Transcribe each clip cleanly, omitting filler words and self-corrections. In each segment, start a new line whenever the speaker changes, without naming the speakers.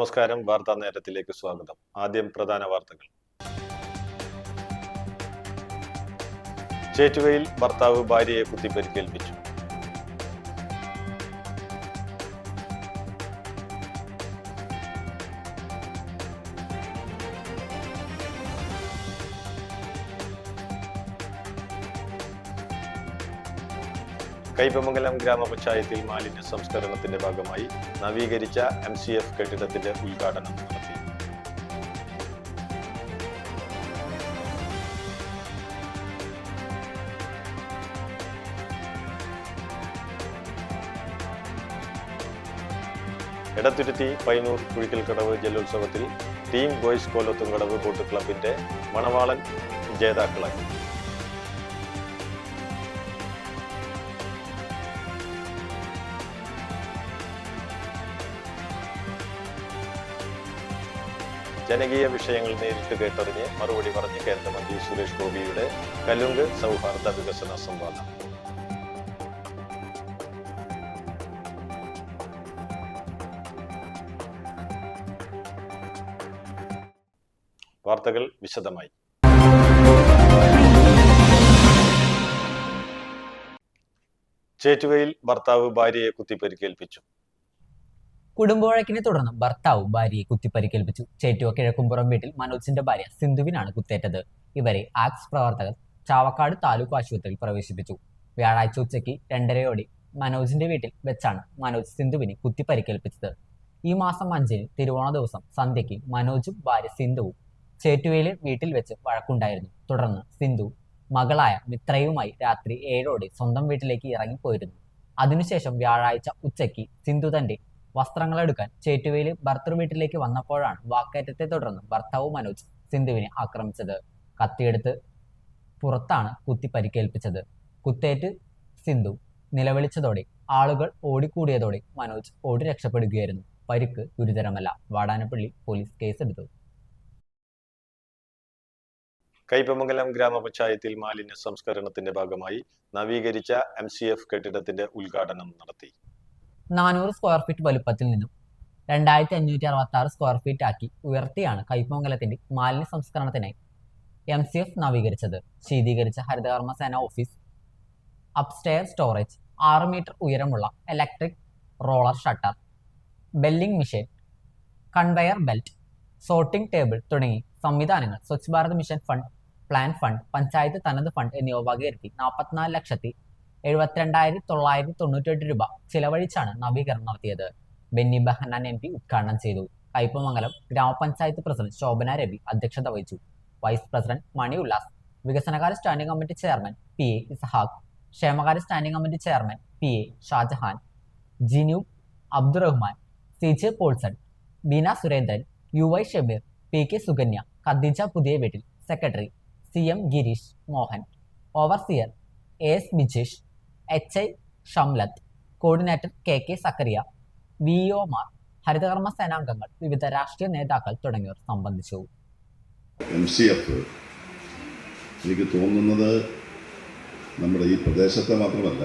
നമസ്കാരം. വാർത്താ നേരത്തിലേക്ക് സ്വാഗതം. ആദ്യം പ്രധാന വാർത്തകൾ. ചേറ്റുവയിൽ ഭർത്താവ് ഭാര്യയെ കുത്തിപ്പരിക്കേൽപ്പിച്ചു. കയ്പമംഗലം ഗ്രാമപഞ്ചായത്തിൽ മാലിന്യ സംസ്കരണത്തിന്റെ ഭാഗമായി നവീകരിച്ച MCF കെട്ടിടത്തിന്റെ ഉദ്ഘാടനം നടത്തി. എടത്തുരുത്തി പൈനൂർ കുഴിക്കൽക്കടവ് ജലോത്സവത്തിൽ ടീം ബോയ്സ് കോലത്തുംകടവ് ബോട്ട് ക്ലബിന്റെ മണവാളൻ ജേതാക്കളായി. ജനകീയ വിഷയങ്ങൾ നേരിട്ട് കേട്ടറിഞ്ഞ് മറുപടി പറഞ്ഞ് കേന്ദ്രമന്ത്രി സുരേഷ് ഗോപിയുടെ കലുങ്ക് സൗഹാർദ്ദ വികസന സംവാദം. വാർത്തകൾ വിശദമായി. ചേറ്റുവയിൽ ഭർത്താവ് ഭാര്യയെ കുത്തിപ്പരിക്കേൽപ്പിച്ചു.
കുടുംബവഴക്കിനെ തുടർന്ന് ഭർത്താവ് ഭാര്യയെ കുത്തിപ്പരിക്കേൽപ്പിച്ചു. ചേറ്റുവ കിഴക്കുംപുറം വീട്ടിൽ മനോജിന്റെ ഭാര്യ സിന്ധുവിനാണ് കുത്തേറ്റത്. ഇവരെ ആക്സ് പ്രവർത്തകർ ചാവക്കാട് താലൂക്ക് ആശുപത്രിയിൽ പ്രവേശിപ്പിച്ചു. വ്യാഴാഴ്ച ഉച്ചയ്ക്ക് 2:30 മനോജിന്റെ വീട്ടിൽ വെച്ചാണ് മനോജ് സിന്ധുവിനെ കുത്തിപ്പരിക്കേൽപ്പിച്ചത്. ഈ മാസം 5 തിരുവോണ ദിവസം സന്ധ്യയ്ക്ക് മനോജും ഭാര്യ സിന്ധുവും ചേറ്റുവയിലെ വീട്ടിൽ വെച്ച് വഴക്കുണ്ടായിരുന്നു. തുടർന്ന് സിന്ധു മകളായ മിത്രയുമായി രാത്രി 7 സ്വന്തം വീട്ടിലേക്ക് ഇറങ്ങിപ്പോയിരുന്നു. അതിനുശേഷം വ്യാഴാഴ്ച ഉച്ചയ്ക്ക് സിന്ധു തന്റെ വസ്ത്രങ്ങളെടുക്കാൻ ചേറ്റുവയിലെ ഭർത്തൃ വീട്ടിലേക്ക് വന്നപ്പോഴാണ് വാക്കേറ്റത്തെ തുടർന്ന് ഭർത്താവ് മനോജ് സിന്ധുവിനെ ആക്രമിച്ചത്. കത്തിയെടുത്ത് പുറത്താണ് കുത്തി പരിക്കേൽപ്പിച്ചത്. കുത്തേറ്റ് സിന്ധു നിലവിളിച്ചതോടെ ആളുകൾ ഓടിക്കൂടിയതോടെ മനോജ് ഓടി രക്ഷപ്പെടുകയായിരുന്നു. പരിക്ക് ഗുരുതരമല്ല. വാടാനപ്പള്ളി പോലീസ് കേസെടുത്തു.
കയ്പമംഗലം ഗ്രാമപഞ്ചായത്തിൽ മാലിന്യ സംസ്കരണത്തിന്റെ ഭാഗമായി നവീകരിച്ച MCF കെട്ടിടത്തിന്റെ ഉദ്ഘാടനം നടത്തി.
400 സ്ക്വയർ ഫീറ്റ് വലുപ്പത്തിൽ നിന്നും 2566 സ്ക്വയർ ഫീറ്റ് ആക്കി ഉയർത്തിയാണ് കയ്പമംഗലത്തിന്റെ മാലിന്യ സംസ്കരണത്തിനായി MCF നവീകരിച്ചത്. ശീതീകരിച്ച ഹരിതകർമ്മസേന ഓഫീസ്, അപ്സ്റ്റെയർ സ്റ്റോറേജ്, 6 മീറ്റർ ഉയരമുള്ള electric roller shutter, baling machine, conveyor belt, sorting table തുടങ്ങി സംവിധാനങ്ങൾ Swachh Bharat mission fund, plan fund, panchayat തനത് ഫണ്ട് എന്നിവ വകയിരുത്തി 44,72,998 രൂപ ചിലവഴിച്ചാണ് നവീകരണം നടത്തിയത്. ബെന്നി ബെഹന്നാൻ MP ഉദ്ഘാടനം ചെയ്തു. കയ്പമംഗലം ഗ്രാമപഞ്ചായത്ത് പ്രസിഡന്റ് ശോഭന രവി അധ്യക്ഷത വഹിച്ചു. വൈസ് പ്രസിഡന്റ് മണി ഉല്ലാസ്, വികസനകാര്യ standing committee chairman PA Isahaq, ക്ഷേമകാര്യ standing committee chairman PA Shajahan, Jinu Abdurahman, CJ Polson, Beena Surendran, UY Shabeer, PK Sukanya, Khadeeja പുതിയ വീട്ടിൽ, secretary CM Gireesh Mohan, overseer AS Bijesh, HI Shamlath, coordinator KK Sakkariya, VOമാർ, ഹരിതകർമ്മ സേനാംഗങ്ങൾ, വിവിധ രാഷ്ട്രീയ നേതാക്കൾ തുടങ്ങിയവർ സംബന്ധിച്ചു.
MCF എനിക്ക് തോന്നുന്നത് നമ്മുടെ ഈ പ്രദേശത്തെ മാത്രമല്ല,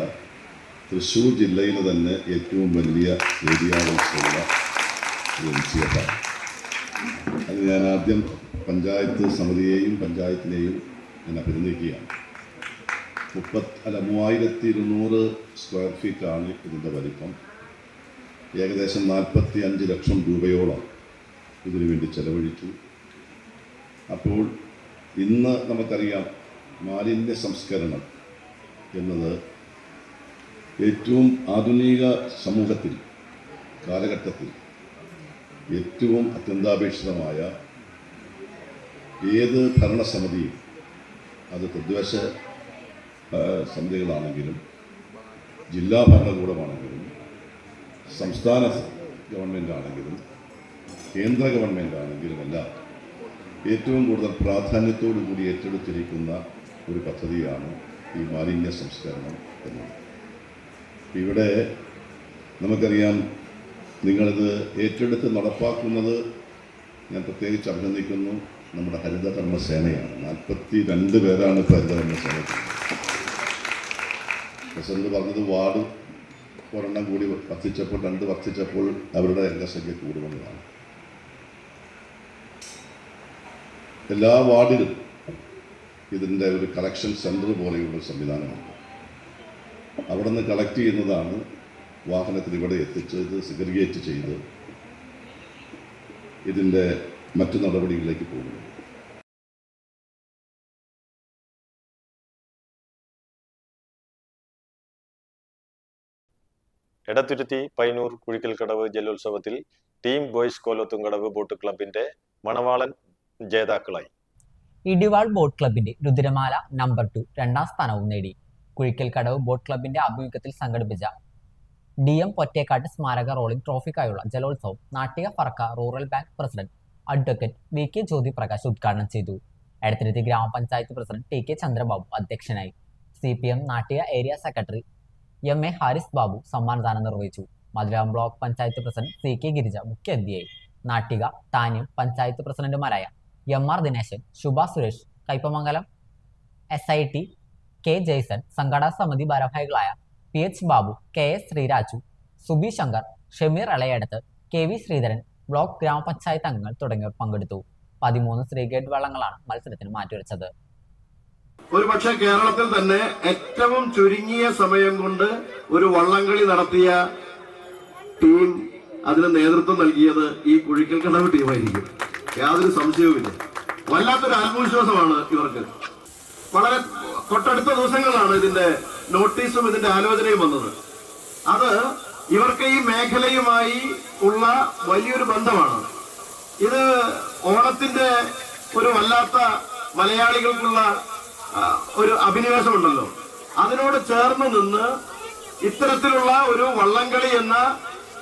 തൃശ്ശൂർ ജില്ലയിൽ തന്നെ ഏറ്റവും വലിയ ഏരിയകളുള്ള MCF ആണ്. അത് ഞാൻ ആദ്യം പഞ്ചായത്ത് സമിതിയെയും പഞ്ചായത്തിനെയും ഞാൻ അഭിനന്ദിക്കുകയാണ്. 3200 സ്ക്വയർ ഫീറ്റാണ് ഇതിൻ്റെ വലിപ്പം. ഏകദേശം 45 ലക്ഷം രൂപയോളം ഇതിനു വേണ്ടി ചെലവഴിച്ചു. അപ്പോൾ ഇന്ന് നമുക്കറിയാം, മാലിന്യ സംസ്കരണം എന്നത് ഏറ്റവും ആധുനിക സമൂഹത്തിൽ കാലഘട്ടത്തിൽ ഏറ്റവും അത്യന്താപേക്ഷിതമായ ഏത് ഭരണസമിതിയും, അത് തദ്ദേശ സമിതികളാണെങ്കിലും ജില്ലാ ഭരണകൂടമാണെങ്കിലും സംസ്ഥാന ഗവൺമെൻറ് ആണെങ്കിലും കേന്ദ്ര ഗവൺമെൻറ് ആണെങ്കിലുമെല്ലാം ഏറ്റവും കൂടുതൽ പ്രാധാന്യത്തോടു കൂടി ഏറ്റെടുത്തിരിക്കുന്ന ഒരു പദ്ധതിയാണ് ഈ മാലിന്യ സംസ്കരണം എന്നത്. ഇവിടെ നമുക്കറിയാം, നിങ്ങളിത് ഏറ്റെടുത്ത് നടപ്പാക്കുന്നത് ഞാൻ പ്രത്യേകിച്ച് അഭിനന്ദിക്കുന്നു. നമ്മുടെ ഹരിതകർമ്മ സേനയാണ്. 42 പേരാണ് ഇപ്പോൾ ഹരിതകർമ്മ സേന. പ്രസിഡന്റ് പറഞ്ഞത് വാർഡ് ഒരെണ്ണം കൂടി വർദ്ധിച്ചപ്പോൾ 2 വർദ്ധിച്ചപ്പോൾ അവരുടെ അംഗസംഖ്യ കൂടുമെന്നതാണ്. എല്ലാ വാർഡിലും ഇതിൻ്റെ ഒരു കളക്ഷൻ സെൻറ്റർ പോലെയുള്ള സംവിധാനമുണ്ട്. അവിടെ നിന്ന് കളക്ട് ചെയ്യുന്നതാണ് വാഹനത്തിൽ ഇവിടെ എത്തിച്ച് ഇത് സെഗ്രിഗേറ്റ് ചെയ്ത് ഇതിൻ്റെ മറ്റു നടപടികളിലേക്ക് പോകുന്നു.
എടത്തുരുത്തി പൈനൂർ കുഴിക്കൽക്കടവ് ജലോത്സവത്തിൽ ടീം ബോയ്സ് കോലത്തുംകടവ് ബോട്ട് ക്ലബിന്റെ മണവാളൻ ജേതാക്കളായി.
ഇടിവാൾ ബോട്ട് ക്ലബിന്റെ രുദ്രമാല നമ്പർ 2 രണ്ടാം സ്ഥാനവും നേടി. കുഴിക്കൽക്കടവ് ബോട്ട് ക്ലബിന്റെ ആഭിമുഖ്യത്തിൽ സംഘടിപ്പിച്ച DM പൊറ്റേക്കാട്ട് സ്മാരക റോളിംഗ് ട്രോഫിക്കായുള്ള ജലോത്സവം Nattika Firka rural bank president advocate VK Jyothi Prakash ഉദ്ഘാടനം ചെയ്തു. എടത്തുരുത്തി ഗ്രാമപഞ്ചായത്ത് പ്രസിഡന്റ് TK ചന്ദ്രബാബു അധ്യക്ഷനായി. CPM Nattika area secretary MA Haris Babu സമ്മാനദാനം നിർവഹിച്ചു. മധുരം block panchayat president CK Girija മുഖ്യാതിഥിയായി. നാട്ടിക താന്യം പഞ്ചായത്ത് പ്രസിഡന്റുമാരായ MR ദിനേശൻ, ശുഭ സുരേഷ്, കൈപ്പമംഗലം SIT K ജയ്സൺ, സംഘാടക സമിതി ഭാരവാഹികളായ PH Babu, KS Sreeraju, Subi Shankar, Shameer Elayadath, KV Sreedharan, block ഗ്രാമപഞ്ചായത്ത് അംഗങ്ങൾ തുടങ്ങിയവർ പങ്കെടുത്തു. 13 ശ്രീഗേറ്റ് വള്ളങ്ങളാണ് മത്സരത്തിന് മാറ്റിവെച്ചത്.
ഒരു പക്ഷേ കേരളത്തിൽ തന്നെ ഏറ്റവും ചുരുങ്ങിയ സമയം കൊണ്ട് ഒരു വള്ളംകളി നടത്തിയ ടീം, അതിന് നേതൃത്വം നൽകിയത് ഈ കുഴിക്കൽക്കടവ് ടീമായിരിക്കും, യാതൊരു സംശയവുമില്ല. വല്ലാത്തൊരു ആത്മവിശ്വാസമാണ് ഇവർക്ക്. വളരെ തൊട്ടടുത്ത ദിവസങ്ങളാണ് ഇതിന്റെ നോട്ടീസും ഇതിന്റെ ആലോചനയും വന്നത്. അത് ഇവർക്ക് ഈ മേഖലയുമായി ഉള്ള വലിയൊരു ബന്ധമാണ്. ഇത് ഓണത്തിന്റെ ഒരു വല്ലാത്ത മലയാളികൾക്കുള്ള ഒരു അഭിനിവേശമുണ്ടല്ലോ, അതിനോട് ചേർന്ന് നിന്ന് ഇത്തരത്തിലുള്ള ഒരു വള്ളംകളി എന്ന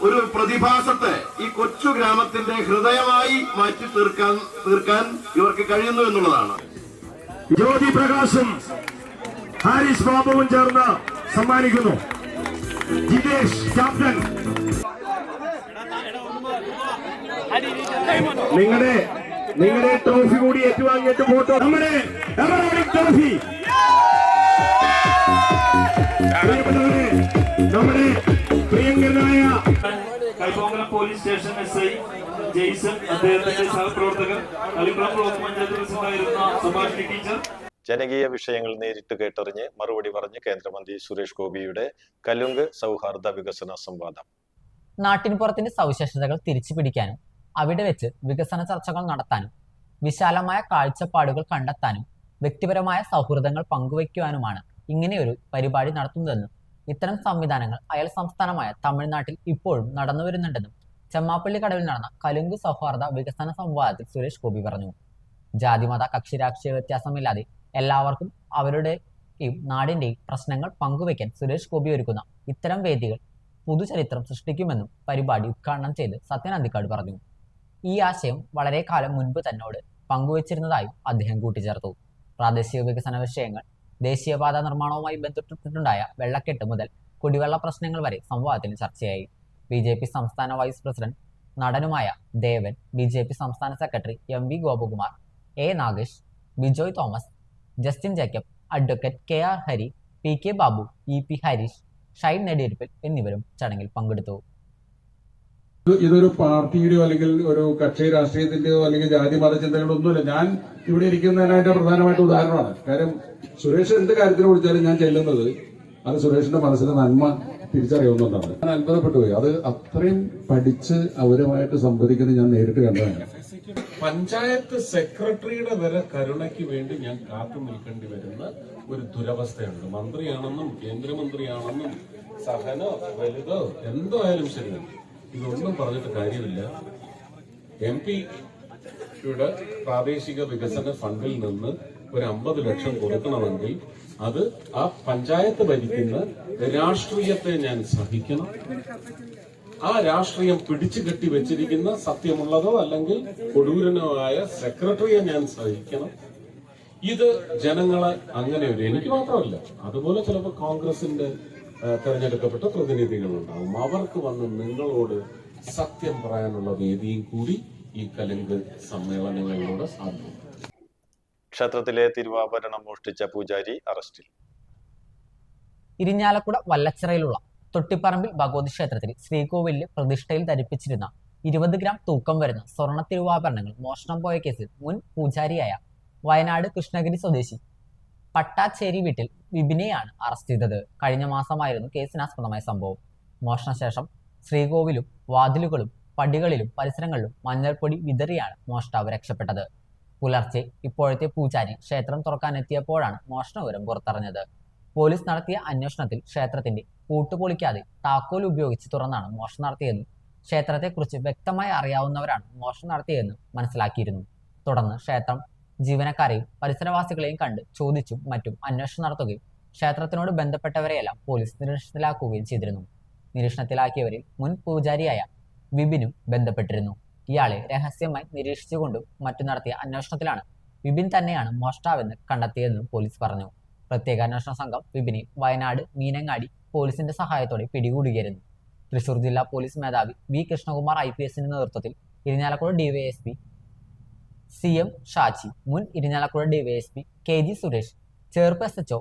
ഒരു പ്രതിഭാസത്തെ ഈ കൊച്ചു ഗ്രാമത്തിന്റെ ഹൃദയമായി മാറ്റി തീർക്കാൻ ഇവർക്ക് കഴിയുന്നു എന്നുള്ളതാണ്.
ജ്യോതി പ്രകാശും ഹാരിസ് ബാബുവും ചേർന്ന് സമ്മാനിക്കുന്നു. ജിതേഷ് ക്യാപ്റ്റൻ, നിങ്ങളുടെ ട്രോഫി കൂടി ഏറ്റുവാങ്ങിയിട്ട് ഫോട്ടോ. നമ്മുടെ ട്രോഫി നമ്മുടെ പ്രിയങ്കരനായ
Kaipamangalam police station SI Jaison, അദ്ദേഹത്തിന്റെ സഹപ്രവർത്തകർ, അലിപ്പുറം ബ്ലോക്ക് പഞ്ചായത്ത് പ്രസിഡന്റായിരുന്ന സുഭാഷിണി ടീച്ചർ.
ജനകീയ വിഷയങ്ങൾ നേരിട്ട് കേട്ടറിഞ്ഞ് മറുപടി പറഞ്ഞ് കേന്ദ്രമന്ത്രി സുരേഷ് ഗോപിയുടെ കലുങ്ക് സൗഹാർദ്ദ വികസന സംവാദം.
നാട്ടിൻ പുറത്തിന്റെ സവിശേഷതകൾ തിരിച്ചു പിടിക്കാനും അവിടെ വെച്ച് വികസന ചർച്ചകൾ നടത്താനും വിശാലമായ കാഴ്ചപ്പാടുകൾ കണ്ടെത്താനും വ്യക്തിപരമായ സൗഹൃദങ്ങൾ പങ്കുവയ്ക്കുവാനുമാണ് ഇങ്ങനെയൊരു പരിപാടി നടത്തുന്നതെന്നും ഇത്തരം സംവിധാനങ്ങൾ അയൽ സംസ്ഥാനമായ തമിഴ്നാട്ടിൽ ഇപ്പോഴും നടന്നുവരുന്നുണ്ടെന്നും ചെമ്മാപ്പള്ളി കടവിൽ നടന്ന കലുങ്ക് സൗഹാർദ്ദ വികസന സംവാദത്തിൽ സുരേഷ് ഗോപി പറഞ്ഞു. ജാതിമത കക്ഷി രാഷ്ട്രീയ വ്യത്യാസമില്ലാതെ എല്ലാവർക്കും അവരുടെയും നാടിന്റെയും പ്രശ്നങ്ങൾ പങ്കുവയ്ക്കാൻ സുരേഷ് ഗോപി ഒരുക്കുന്ന ഇത്തരം വേദികൾ പുതുചരിത്രം സൃഷ്ടിക്കുമെന്നും പരിപാടി ഉദ്ഘാടനം ചെയ്ത് സത്യൻ അന്തിക്കാട് പറഞ്ഞു. ഈ ആശയം വളരെ കാലം മുൻപ് തന്നോട് പങ്കുവച്ചിരുന്നതായും അദ്ദേഹം കൂട്ടിച്ചേർത്തു. പ്രാദേശിക വികസന വിഷയങ്ങൾ, ദേശീയപാത നിർമ്മാണവുമായി ബന്ധപ്പെട്ടിട്ടുണ്ടായ വെള്ളക്കെട്ട് മുതൽ കുടിവെള്ള പ്രശ്നങ്ങൾ വരെ സംവാദത്തിൽ ചർച്ചയായി. BJP സംസ്ഥാന വൈസ് പ്രസിഡന്റ് നടനുമായ ദേവൻ, BJP സംസ്ഥാന secretary MV Gopakumar, A Nagesh, Bijoy Thomas, Justin Jacob, advocate KR Hari, PK Babu, EP Harish, Shine Nediyirippil എന്നിവരും ചടങ്ങിൽ പങ്കെടുത്തു.
ഇതൊരു പാർട്ടിയുടെയോ അല്ലെങ്കിൽ ഒരു കക്ഷി രാഷ്ട്രീയത്തിന്റെയോ അല്ലെങ്കിൽ ജാതി മതചിന്തകളോ ഒന്നുമില്ല. ഞാൻ ഇവിടെ ഇരിക്കുന്നതിനായിട്ട് പ്രധാനമായിട്ട് ഉദാഹരണമാണ്. കാര്യം സുരേഷ് എന്ത് കാര്യത്തിനെ കുറിച്ചാലും ഞാൻ ചെല്ലുന്നത് അത് സുരേഷിന്റെ മനസ്സിലെ നന്മ തിരിച്ചറിയുന്നുണ്ടാണ്. ഞാൻ അത്ഭുതപ്പെട്ടു പോയി. അത് അത്രയും പഠിച്ച് അവരുമായിട്ട് സംവദിക്കുന്നത് ഞാൻ നേരിട്ട് കണ്ടതാണ്. പഞ്ചായത്ത് സെക്രട്ടറിയുടെ വരെ കരുണയ്ക്ക് വേണ്ടി ഞാൻ കാത്തു നിൽക്കേണ്ടി വരുന്ന ഒരു ദുരവസ്ഥയുണ്ട്. മന്ത്രിയാണെന്നും കേന്ദ്രമന്ത്രിയാണെന്നും സഹനോ വലുതോ എന്തോ ആയാലും ശരി, ഇതൊന്നും പറഞ്ഞിട്ട് കാര്യമില്ല. MP-യുടെ പ്രാദേശിക വികസന ഫണ്ടിൽ നിന്ന് ഒരു 50 ലക്ഷം കൊടുക്കണമെങ്കിൽ അത് ആ പഞ്ചായത്ത് ഭരിക്കുന്ന രാഷ്ട്രീയത്തെ ഞാൻ സഹിക്കണം. ആ രാഷ്ട്രീയം പിടിച്ചു കെട്ടി വെച്ചിരിക്കുന്ന സത്യമുള്ളതോ അല്ലെങ്കിൽ കൊടൂരനോ ആയ സെക്രട്ടറിയെ ഞാൻ സഹിക്കണം. ഇത് ജനങ്ങളെ അങ്ങനെ ഒരു, എനിക്ക് മാത്രമല്ല, അതുപോലെ ചിലപ്പോൾ കോൺഗ്രസിന്റെ തെരഞ്ഞെടുക്കപ്പെട്ട പ്രതിനിധികളുണ്ടാവും. അവർക്ക് വന്ന് നിങ്ങളോട് സത്യം പറയാനുള്ള വേദിയും കൂടി ഈ കലുങ്ക് സമ്മേളനങ്ങളിലൂടെ സാധ്യമാണ്.
ക്ഷേത്രത്തിലെ തിരുവാഭരണം മോഷ്ടിച്ച പൂജാരി അറസ്റ്റിൽ.
ഇരിഞ്ഞാലക്കുട വല്ലച്ചിറയിലുള്ള തൊട്ടിപ്പറമ്പിൽ ഭഗവതി ക്ഷേത്രത്തിൽ ശ്രീകോവിലിൽ പ്രതിഷ്ഠയിൽ ധരിപ്പിച്ചിരുന്ന 20 ഗ്രാം തൂക്കം വരുന്ന സ്വർണ്ണ തിരുവാഭരണങ്ങൾ മോഷണം പോയ കേസിൽ മുൻ പൂജാരിയായ വയനാട് കൃഷ്ണഗിരി സ്വദേശി പട്ടാച്ചേരി വീട്ടിൽ വിപിനെയാണ് അറസ്റ്റ് ചെയ്തത്. കഴിഞ്ഞ മാസമായിരുന്നു കേസിനാസ്പദമായ സംഭവം. മോഷണശേഷം ശ്രീകോവിലും വാതിലുകളും പടികളിലും പരിസരങ്ങളിലും മഞ്ഞൾപ്പൊടി വിതറിയാണ് മോഷ്ടാവ് രക്ഷപ്പെട്ടത്. പുലർച്ചെ ഇപ്പോഴത്തെ പൂജാരി ക്ഷേത്രം തുറക്കാനെത്തിയപ്പോഴാണ് മോഷണ വിവരം പുറത്തറിഞ്ഞത്. പോലീസ് നടത്തിയ അന്വേഷണത്തിൽ ക്ഷേത്രത്തിന്റെ പൂട്ടുപൊളിക്കാതെ താക്കോൽ ഉപയോഗിച്ച് തുറന്നാണ് മോഷണം നടത്തിയതെന്നും ക്ഷേത്രത്തെക്കുറിച്ച് വ്യക്തമായി അറിയാവുന്നവരാണ് മോഷണം നടത്തിയതെന്നും മനസ്സിലാക്കിയിരുന്നു. തുടർന്ന് ക്ഷേത്രം ജീവനക്കാരെയും പരിസരവാസികളെയും കണ്ട് ചോദിച്ചും മറ്റും അന്വേഷണം നടത്തുകയും ക്ഷേത്രത്തിനോട് ബന്ധപ്പെട്ടവരെയെല്ലാം പോലീസ് നിരീക്ഷണത്തിലാക്കുകയും ചെയ്തിരുന്നു. നിരീക്ഷണത്തിലാക്കിയവരിൽ മുൻ പൂജാരിയായ വിപിനും ബന്ധപ്പെട്ടിരുന്നു. ഇയാളെ രഹസ്യമായി നിരീക്ഷിച്ചുകൊണ്ടും മറ്റും നടത്തിയ അന്വേഷണത്തിലാണ് വിപിൻ തന്നെയാണ് മോഷ്ടാവെന്ന് കണ്ടെത്തിയതെന്നും പോലീസ് പറഞ്ഞു. പ്രത്യേക അന്വേഷണ സംഘം വിപിനെ വയനാട് മീനങ്ങാടി പോലീസിന്റെ സഹായത്തോടെ പിടികൂടുകയായിരുന്നു. തൃശൂർ ജില്ലാ പോലീസ് മേധാവി വി കൃഷ്ണകുമാർ IPSന്റെ നേതൃത്വത്തിൽ ഇരിഞ്ഞാലക്കുട DYSP CM ഷാജി, മുൻ Irinjalakuda DYSP KG Suresh, Cherpu SHO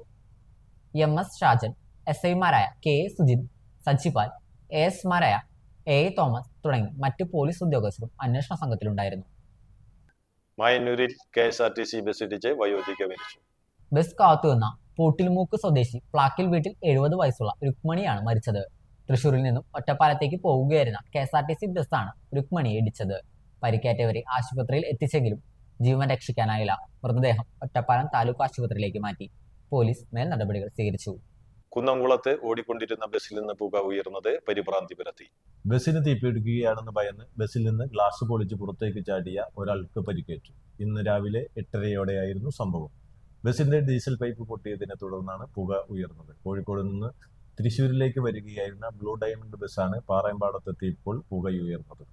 MS Shajan, SI മാരായ KA സുജിൻ, സജിപാൽ, AS മാരായ AA തോമസ് തുടങ്ങി മറ്റ് പോലീസ് ഉദ്യോഗസ്ഥരും അന്വേഷണ സംഘത്തിലുണ്ടായിരുന്നു.
മായന്നൂരിൽ KSRTC ബസ് ഇടിച്ച് വയോധിക മരിച്ചു.
ബസ് കാത്തുനിന്ന പൂട്ടിൽമൂക്ക് സ്വദേശി പ്ലാക്കിൽ വീട്ടിൽ 70 വയസ്സുള്ള രുക്മണിയാണ് മരിച്ചത്. തൃശൂരിൽ നിന്നും ഒറ്റപ്പാലത്തേക്ക് പോവുകയായിരുന്ന KSRTC ബസ്സാണ് രുക്മണിയെ ഇടിച്ചത്. പരിക്കേറ്റവരെ ആശുപത്രിയിൽ എത്തിച്ചെങ്കിലും ജീവൻ രക്ഷിക്കാനായില്ല. മൃതദേഹം ഒറ്റപ്പാലം താലൂക്ക് ആശുപത്രിയിലേക്ക് മാറ്റി. പോലീസ് മേൽ നടപടികൾ സ്വീകരിച്ചു.
കുന്നംകുളത്ത് ഓടിക്കൊണ്ടിരുന്ന ബസ്സിൽ നിന്ന് പുക ഉയർന്നത് പരിഭ്രാന്തി പരത്തി.
ബസ്സിന് തീപിടിക്കുകയാണെന്ന് ഭയന്ന് ബസ്സിൽ നിന്ന് ഗ്ലാസ് പൊളിച്ച് പുറത്തേക്ക് ചാടിയ ഒരാൾക്ക് പരിക്കേറ്റു. ഇന്ന് രാവിലെ 8:30യോടെയായിരുന്നു സംഭവം. ബസിന്റെ ഡീസൽ പൈപ്പ് പൊട്ടിയതിനെ തുടർന്നാണ് പുക ഉയർന്നത്. കോഴിക്കോട് നിന്ന് തൃശ്ശൂരിലേക്ക് വരികയായിരുന്ന ബ്ലൂ ഡയമണ്ട് ബസ്സാണ് പാറയമ്പാടത്തെത്തിയപ്പോൾ പുകയുയർന്നത്.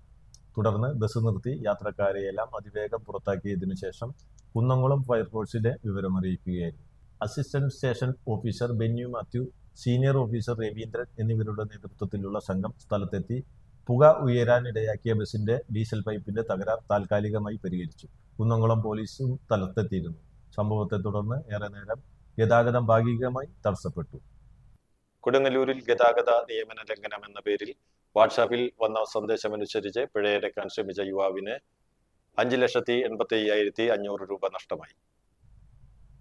തുടർന്ന് ബസ് നിർത്തി യാത്രക്കാരെയെല്ലാം അതിവേഗം പുറത്താക്കിയതിനു ശേഷം കുന്നംകുളം ഫയർഫോഴ്സിനെ വിവരമറിയിക്കുകയായിരുന്നു. Assistant station officer Benyu Mathew, senior officer Raveendran എന്നിവരുടെ നേതൃത്വത്തിലുള്ള സംഘം സ്ഥലത്തെത്തി പുക ഉയരാനിടയാക്കിയ ബസിന്റെ ഡീസൽ പൈപ്പിന്റെ തകരാർ താൽക്കാലികമായി പരിഹരിച്ചു. കുന്നംകുളം പോലീസും സ്ഥലത്തെത്തിയിരുന്നു. സംഭവത്തെ തുടർന്ന് ഏറെ നേരം ഗതാഗതം ഭാഗികമായി തടസ്സപ്പെട്ടു.
കൊടുങ്ങല്ലൂരിൽ ഗതാഗത നിയമന ലംഘനം എന്ന പേരിൽ വാട്സാപ്പിൽ വന്ന സന്ദേശമനുസരിച്ച് പിഴയടക്കാൻ ശ്രമിച്ച യുവാവിന് 5,85,500 രൂപ നഷ്ടമായി.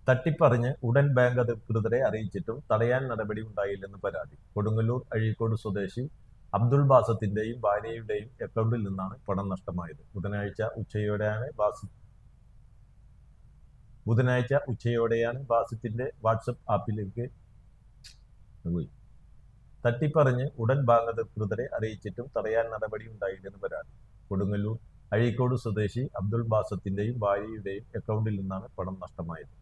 തട്ടിപ്പറിഞ്ഞ് ഉടൻ ബാങ്ക് അധികൃതരെ അറിയിച്ചിട്ടും തടയാൻ നടപടി ഉണ്ടായില്ലെന്ന് പരാതി. കൊടുങ്ങല്ലൂർ അഴീക്കോട് സ്വദേശി അബ്ദുൾ ബാസത്തിന്റെയും ഭാര്യയുടെയും അക്കൗണ്ടിൽ നിന്നാണ് പണം നഷ്ടമായത്. ബുധനാഴ്ച ഉച്ചയോടെയാണ് ബാസത്തിന്റെ വാട്സപ്പ് ആപ്പിലേക്ക് തട്ടിപ്പറിഞ്ഞ് ഉടൻ ബാങ്ക് അധികൃതരെ അറിയിച്ചിട്ടും തടയാൻ നടപടി ഉണ്ടായില്ലെന്ന് പരാതി. കൊടുങ്ങല്ലൂർ അഴീക്കോട് സ്വദേശി അബ്ദുൾ ബാസത്തിന്റെയും ഭാര്യയുടെയും അക്കൗണ്ടിൽ നിന്നാണ് പണം നഷ്ടമായത്.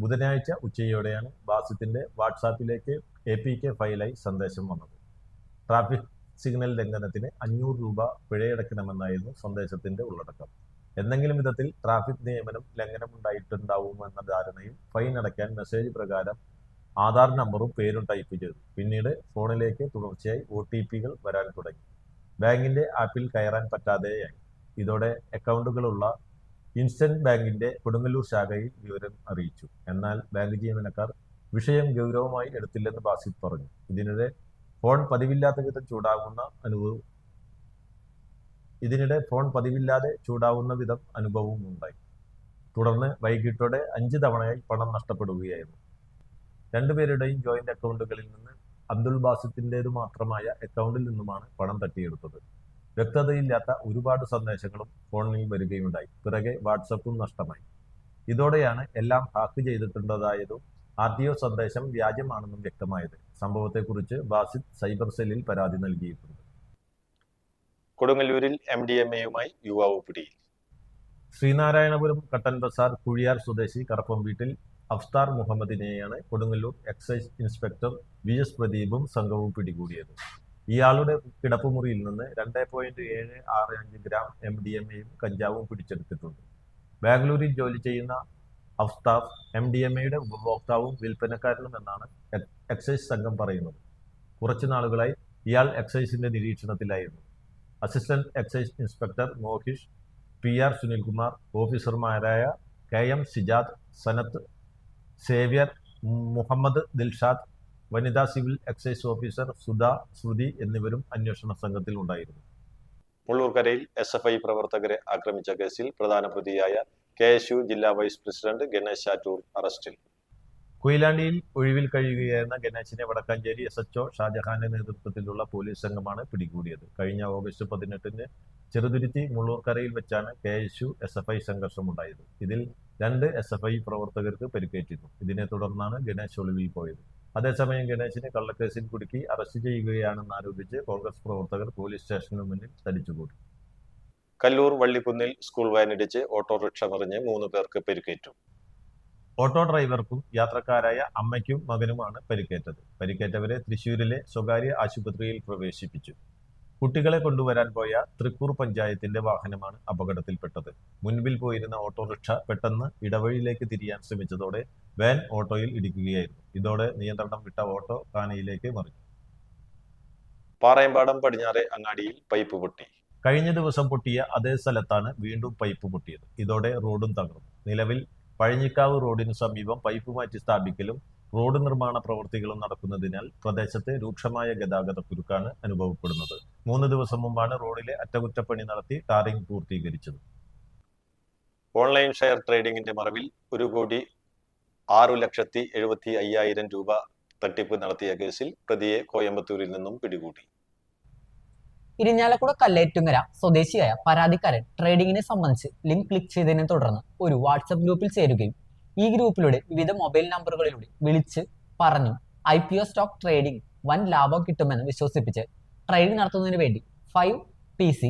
ബുധനാഴ്ച ഉച്ചയോടെയാണ് ബാസത്തിന്റെ വാട്സാപ്പിലേക്ക് APK ഫയലായി സന്ദേശം വന്നത്. ട്രാഫിക് സിഗ്നൽ ലംഘനത്തിന് 500 രൂപ പിഴയടക്കണമെന്നായിരുന്നു സന്ദേശത്തിന്റെ ഉള്ളടക്കം. എന്തെങ്കിലും വിധത്തിൽ ട്രാഫിക് നിയമനം ലംഘനമുണ്ടായിട്ടുണ്ടാവുമെന്ന ധാരണയിൽ ഫൈൻ അടയ്ക്കാൻ മെസ്സേജ് പ്രകാരം ആധാർ നമ്പറും പേരും ടൈപ്പ് ചെയ്തു. പിന്നീട് ഫോണിലേക്ക് തുടർച്ചയായി OTPകൾ വരാൻ തുടങ്ങി. ബാങ്കിന്റെ ആപ്പിൽ കയറാൻ പറ്റാതെയായി. ഇതോടെ അക്കൗണ്ടുകളുള്ള ഇൻസ്റ്റന്റ് ബാങ്കിന്റെ കൊടുങ്ങല്ലൂർ ശാഖയിൽ വിവരം അറിയിച്ചു. എന്നാൽ ബാങ്ക് ജീവനക്കാർ വിഷയം ഗൗരവമായി എടുത്തില്ലെന്ന് ബാസിത് പറഞ്ഞു. ഇതിനിടെ ഫോൺ പതിവില്ലാതെ ചൂടാവുന്ന വിധം അനുഭവവും ഉണ്ടായി. തുടർന്ന് വൈകിട്ടോടെ 5 തവണയായി പണം നഷ്ടപ്പെടുകയായിരുന്നു. രണ്ടുപേരുടെയും ജോയിന്റ് അക്കൗണ്ടുകളിൽ നിന്ന് അബ്ദുൾ ബാസിത്തിൻ്റെതു മാത്രമായ അക്കൗണ്ടിൽ നിന്നുമാണ് പണം തട്ടിയെടുത്തത്. വ്യക്തതയില്ലാത്ത ഒരുപാട് സന്ദേശങ്ങളും ഫോണിൽ വരികയുണ്ടായി. പിറകെ വാട്സപ്പും നഷ്ടമായി. ഇതോടെയാണ് എല്ലാം ഹാക്ക് ചെയ്തിട്ടുള്ളതായതും RTO സന്ദേശം വ്യാജമാണെന്നും വ്യക്തമായത്. സംഭവത്തെക്കുറിച്ച് ബാസിത് സൈബർ സെല്ലിൽ പരാതി നൽകിയിട്ടുണ്ട്.
കൊടുങ്ങല്ലൂരിൽ MDMAയുമായി യുവാവ് പിടിയിൽ.
ശ്രീനാരായണപുരം കട്ടൻ ബസാർ കുഴിയാർ സ്വദേശി കറപ്പം വീട്ടിൽ അഫ്താർ മുഹമ്മദിനെയാണ് കൊടുങ്ങല്ലൂർ എക്സൈസ് ഇൻസ്പെക്ടർ VS പ്രദീപും സംഘവും പിടികൂടിയത്. ഇയാളുടെ കിടപ്പുമുറിയിൽ നിന്ന് 2.765 ഗ്രാം MDMAയും കഞ്ചാവും പിടിച്ചെടുത്തിട്ടുണ്ട്. ബാംഗ്ലൂരിൽ ജോലി ചെയ്യുന്ന അഫ്താഫ് MDMAയുടെ ഉപഭോക്താവും വിൽപ്പനക്കാരനുമെന്നാണ് എക്സൈസ് സംഘം പറയുന്നത്. കുറച്ചു നാളുകളായി ഇയാൾ എക്സൈസിന്റെ നിരീക്ഷണത്തിലായിരുന്നു. Assistant excise inspector Mohish, PR Sunilkumar, ഓഫീസർമാരായ KM സിജാദ്, സനത്ത്, സേവ്യർ, മുഹമ്മദ് ദിൽഷാദ്, വനിതാ civil excise officer Sudha, Shruthi എന്നിവരും അന്വേഷണ സംഘത്തിൽ ഉണ്ടായിരുന്നു.
മുള്ളൂർക്കരയിൽ SFI പ്രവർത്തകരെ ആക്രമിച്ച കേസിൽ പ്രധാന പ്രതിയായ KSU ജില്ലാ വൈസ് പ്രസിഡന്റ് ഗണേശ് ചാറ്റൂർ അറസ്റ്റിൽ.
കൊയിലാണ്ടിയിൽ ഒഴിവിൽ കഴിയുകയായിരുന്ന ഗണേശിനെ വടക്കാഞ്ചേരി SHO ഷാജഹാന്റെ നേതൃത്വത്തിലുള്ള പോലീസ് സംഘമാണ് പിടികൂടിയത്. കഴിഞ്ഞ ഓഗസ്റ്റ് 18-ന് ചെറുതുരുത്തി മുള്ളൂർക്കരയിൽ വെച്ചാണ് KSU SFI സംഘർഷമുണ്ടായത്. ഇതിൽ 2 SFI പ്രവർത്തകർക്ക് പരിക്കേറ്റിരുന്നു. ഇതിനെ തുടർന്നാണ് ഗണേശ് ഒളിവിൽ പോയത്. അതേസമയം ഗണേശിനെ കള്ളക്കേസിൽ കുടുക്കി അറസ്റ്റ് ചെയ്യുകയാണെന്നാരോപിച്ച് കോൺഗ്രസ് പ്രവർത്തകർ പോലീസ് സ്റ്റേഷനു മുന്നിൽ തടിച്ചുകൂടി.
കല്ലൂർ വള്ളിക്കുന്നിൽ സ്കൂൾ വാനിടിച്ച് ഓട്ടോറിക്ഷ മറിഞ്ഞ് 3 പേർക്ക് പരിക്കേറ്റു.
ഓട്ടോ ഡ്രൈവർക്കും യാത്രക്കാരായ അമ്മയ്ക്കും മകനുമാണ് പരിക്കേറ്റത്. പരിക്കേറ്റവരെ തൃശൂരിലെ സ്വകാര്യ ആശുപത്രിയിൽ പ്രവേശിപ്പിച്ചു. കുട്ടികളെ കൊണ്ടുവരാൻ പോയ തൃക്കൂർ പഞ്ചായത്തിന്റെ വാഹനമാണ് അപകടത്തിൽപ്പെട്ടത്. മുൻപിൽ പോയിരുന്ന ഓട്ടോറിക്ഷ പെട്ടെന്ന് ഇടവഴിയിലേക്ക് തിരിയാൻ ശ്രമിച്ചതോടെ വാൻ ഓട്ടോയിൽ ഇടിക്കുകയായിരുന്നു. ഇതോടെ നിയന്ത്രണം വിട്ട ഓട്ടോ കാനയിലേക്ക് മറിഞ്ഞു.
പാറയമ്പാടം പടിഞ്ഞാറെ അങ്ങാടിയിൽ പൈപ്പ് പൊട്ടി.
കഴിഞ്ഞ ദിവസം പൊട്ടിയ അതേ സ്ഥലത്താണ് വീണ്ടും പൈപ്പ് പൊട്ടിയത്. ഇതോടെ റോഡും തകർന്നു. നിലവിൽ പഴഞ്ഞിക്കാവ് റോഡിനു സമീപം പൈപ്പ് മാറ്റി സ്ഥാപിക്കലും റോഡ് നിർമ്മാണ പ്രവൃത്തികളും നടക്കുന്നതിനാൽ പ്രദേശത്ത് രൂക്ഷമായ ഗതാഗതക്കുരുക്കാണ് അനുഭവപ്പെടുന്നത്. 3 ദിവസം മുമ്പാണ് റോഡിലെ അറ്റകുറ്റപ്പണി നടത്തി ടാറിംഗ് പൂർത്തീകരിച്ചത്.
ഓൺലൈൻ ഷെയർ ട്രേഡിംഗിന്റെ മറവിൽ 1,06,75,000 രൂപ തട്ടിപ്പ് നടത്തിയ കേസിൽ പ്രതിയെ കോയമ്പത്തൂരിൽ നിന്നും പിടികൂടി.
ഇരിഞ്ഞാലക്കുട കല്ലേറ്റുങ്ങര സ്വദേശിയായ പരാതിക്കാരൻ ട്രേഡിംഗിനെ സംബന്ധിച്ച് ലിങ്ക് ക്ലിക്ക് ചെയ്തതിനെ തുടർന്ന് ഒരു വാട്സപ്പ് ഗ്രൂപ്പിൽ ചേരുകയും ഈ ഗ്രൂപ്പിലൂടെ വിവിധ മൊബൈൽ നമ്പറുകളിലൂടെ വിളിച്ച് പറഞ്ഞു IPO സ്റ്റോക്ക് ട്രേഡിംഗ് വൻ ലാഭം കിട്ടുമെന്ന് വിശ്വസിപ്പിച്ച് ട്രേഡിംഗ് നടത്തുന്നതിന് വേണ്ടി 5PC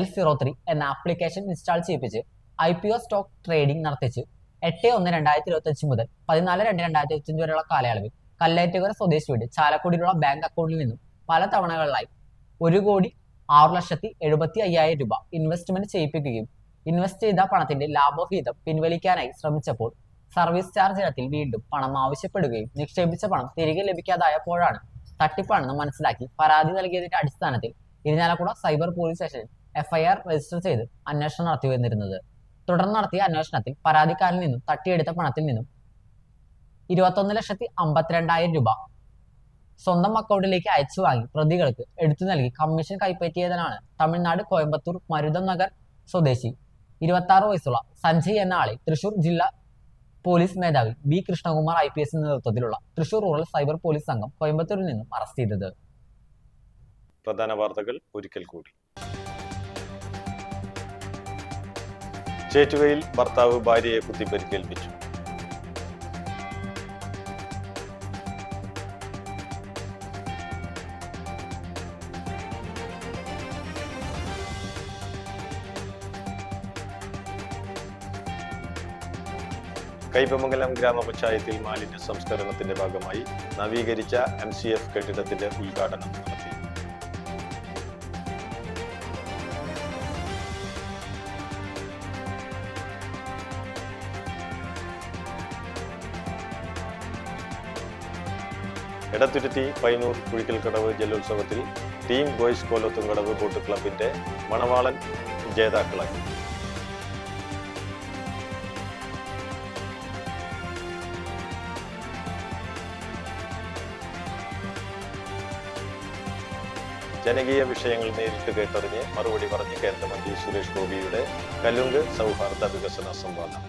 L03 എന്ന ആപ്ലിക്കേഷൻ ഇൻസ്റ്റാൾ ചെയ്യിപ്പിച്ച് IPO സ്റ്റോക്ക് ട്രേഡിംഗ് നടത്തിച്ച് 8/1/2025 മുതൽ 14/2/2025 വരെയുള്ള കാലയളവിൽ കല്ലേറ്റുകര സ്വദേശിയുടെ ചാലക്കുടിയിലുള്ള ബാങ്ക് അക്കൗണ്ടിൽ നിന്നും പല തവണകളിലായി 1,06,75,000 രൂപ ഇൻവെസ്റ്റ്മെന്റ് ചെയ്യിപ്പിക്കുകയും ഇൻവെസ്റ്റ് ചെയ്ത പണത്തിന്റെ ലാഭവിഹിതം പിൻവലിക്കാനായി ശ്രമിച്ചപ്പോൾ സർവീസ് ചാർജ് ഇനത്തിൽ വീണ്ടും പണം ആവശ്യപ്പെടുകയും നിക്ഷേപിച്ച പണം തിരികെ ലഭിക്കാതായപ്പോഴാണ് തട്ടിപ്പാണെന്ന് മനസ്സിലാക്കി പരാതി നൽകിയതിന്റെ അടിസ്ഥാനത്തിൽ ഇരിഞ്ഞാലക്കുട സൈബർ പോലീസ് സ്റ്റേഷനിൽ FIR രജിസ്റ്റർ ചെയ്ത് അന്വേഷണം നടത്തി വന്നിരുന്നത്. തുടർന്ന് നടത്തിയ അന്വേഷണത്തിൽ പരാതിക്കാരിൽ നിന്നും തട്ടിയെടുത്ത പണത്തിൽ നിന്നും 21,52,000 രൂപ സ്വന്തം അക്കൗണ്ടിലേക്ക് അയച്ചു വാങ്ങി പ്രതികൾക്ക് എടുത്തു നൽകി കമ്മീഷൻ കൈപ്പറ്റിയതിനാണ് തമിഴ്നാട് കോയമ്പത്തൂർ മരുതം നഗർ സ്വദേശി 26 വയസ്സുള്ള സഞ്ജയ് എന്ന ആളെ തൃശൂർ ജില്ലാ പോലീസ് മേധാവി B കൃഷ്ണകുമാർ IPS നേതൃത്വത്തിലുള്ള തൃശൂർ റൂറൽ സൈബർ പോലീസ് സംഘം കോയമ്പത്തൂരിൽ നിന്നും അറസ്റ്റ് ചെയ്തത്.
പ്രധാന വാർത്തകൾ ഒരിക്കൽ കൂടി. ചേറ്റുവയിൽ ഭർത്താവ് ഭാര്യയെ കുത്തിപ്പരിക്കേൽപ്പിച്ചു. കയ്പമംഗലം ഗ്രാമപഞ്ചായത്തിൽ മാലിന്യ സംസ്കരണത്തിന്റെ ഭാഗമായി നവീകരിച്ച MCF കെട്ടിടത്തിന്റെ ഉദ്ഘാടനം നടത്തി. എടത്തുരുത്തി പൈനൂർ കുഴിക്കൽക്കടവ് ജലോത്സവത്തിൽ ടീം ബോയ്സ് കോലത്തുംകടവ് ബോട്ട് ക്ലബിന്റെ മണവാളൻ ജേതാക്കളായി. ജനകീയ വിഷയങ്ങൾ നേരിട്ട് കേട്ടറിഞ്ഞ് മറുപടി പറഞ്ഞ് കേന്ദ്രമന്ത്രി സുരേഷ് ഗോപിയുടെ കലുങ്ക് സൗഹാർദ്ദ വികസന സംവാദം.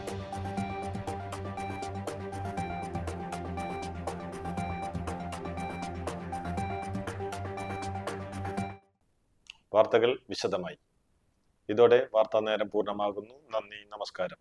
വാർത്തകൾ വിശദമായി. ഇതോടെ വാർത്താ നേരം പൂർണ്ണമാകുന്നു. നന്ദി, നമസ്കാരം.